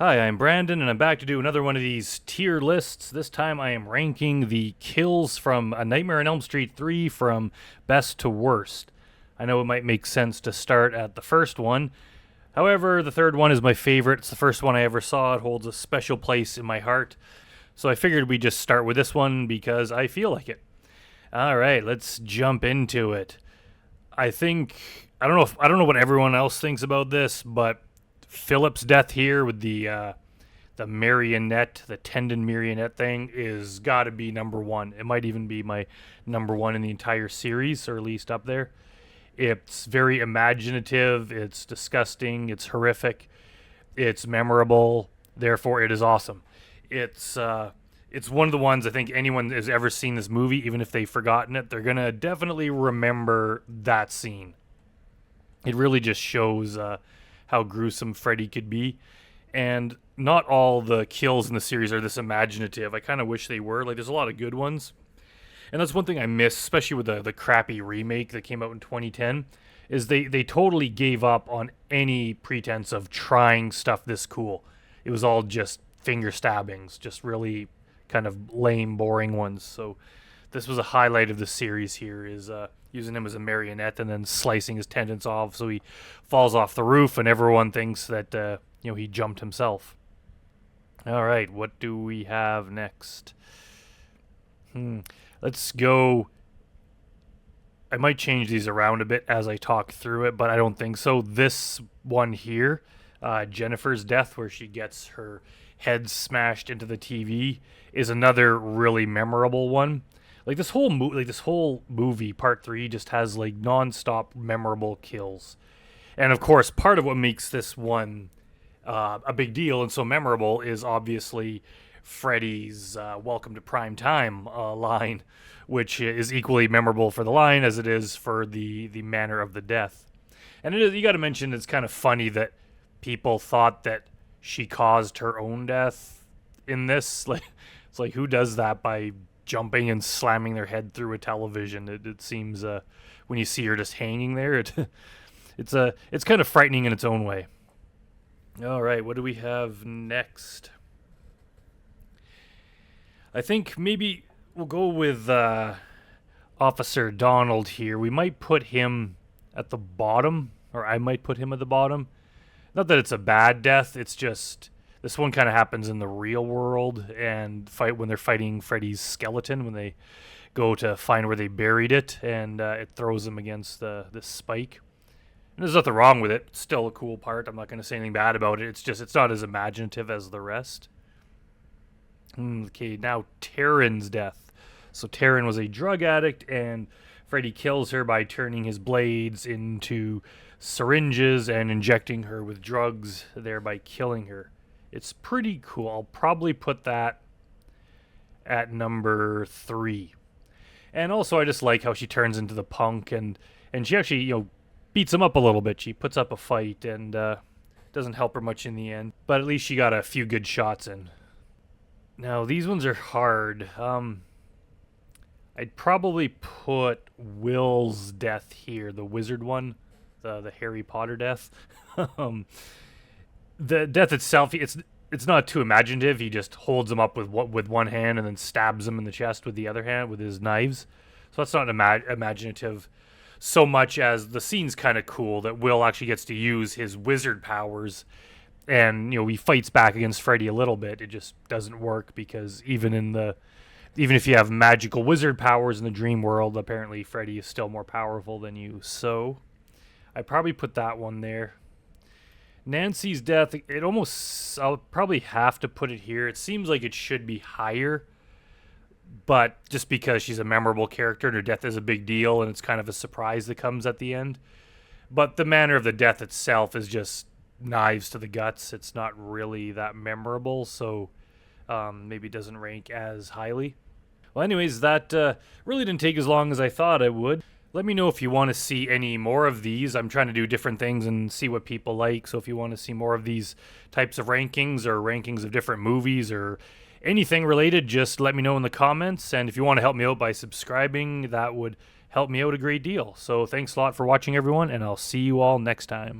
Hi, I'm Brandon, and I'm back to do another one of these tier lists. This time I am ranking the kills from A Nightmare on Elm Street 3 from best to worst. I know it might make sense to start at the first one. However, the third one is my favorite. It's the first one I ever saw. It holds a special place in my heart. So I figured we'd just start with this one because I feel like it. All right, let's jump into it. I don't know what everyone else thinks about this, but Philip's death here with the marionette, the tendon marionette thing, is got to be number one. It might even be my number one in the entire series, or at least up there. It's very imaginative. It's disgusting. It's horrific. It's memorable. Therefore, it is awesome. It's one of the ones I think anyone has ever seen this movie, even if they've forgotten it, they're gonna definitely remember that scene. It really just shows how gruesome Freddy could be. And not all the kills in the series are this imaginative. I kind of wish they were. Like, there's a lot of good ones. And that's one thing I miss, especially with the crappy remake that came out in 2010, is they totally gave up on any pretense of trying stuff this cool. It was all just finger stabbings, just really kind of lame, boring ones. So this was a highlight of the series here, is using him as a marionette and then slicing his tendons off so he falls off the roof and everyone thinks that he jumped himself. All right, what do we have next? Let's go. I might change these around a bit as I talk through it, but I don't think so. This one here, Jennifer's death, where she gets her head smashed into the TV, is another really memorable one. Like this whole movie, part 3, just has like non-stop memorable kills. And of course, part of what makes this one a big deal and so memorable is obviously Freddy's "Welcome to Prime Time" line, which is equally memorable for the line as it is for the manner of the death. And you got to mention, it's kind of funny that people thought that she caused her own death in this. Like, it's like, who does that by jumping and slamming their head through a television? It seems when you see her just hanging there, it's kind of frightening in its own way. All right, what do we have next? I think maybe we'll go with Officer Donald here. We might put him at the bottom, or I might put him at the bottom. Not that it's a bad death, it's just this one kind of happens in the real world, and when they're fighting Freddy's skeleton, when they go to find where they buried it, and it throws them against this spike. And there's nothing wrong with it. It's still a cool part. I'm not going to say anything bad about it. It's not as imaginative as the rest. Okay, now Taryn's death. So Taryn was a drug addict, and Freddy kills her by turning his blades into syringes and injecting her with drugs, thereby killing her. It's pretty cool. I'll probably put that at number 3. And also, I just like how she turns into the punk, and she actually, beats him up a little bit. She puts up a fight, and doesn't help her much in the end. But at least she got a few good shots in. Now, these ones are hard. I'd probably put Will's death here, the wizard one, the Harry Potter death. The death itself, it's not too imaginative. He just holds him up with one hand and then stabs him in the chest with the other hand with his knives. So that's not imaginative so much as the scene's kind of cool that Will actually gets to use his wizard powers, and he fights back against Freddy a little bit. It just doesn't work because even if you have magical wizard powers in the dream world, apparently Freddy is still more powerful than you. So I probably put that one there. Nancy's death, I'll probably have to put it here. It seems like it should be higher, but just because she's a memorable character and her death is a big deal and it's kind of a surprise that comes at the end. But the manner of the death itself is just knives to the guts. It's not really that memorable, so maybe it doesn't rank as highly. Well, anyways, that really didn't take as long as I thought it would. Let me know if you want to see any more of these. I'm trying to do different things and see what people like. So if you want to see more of these types of rankings or rankings of different movies or anything related, just let me know in the comments. And if you want to help me out by subscribing, that would help me out a great deal. So thanks a lot for watching, everyone, and I'll see you all next time.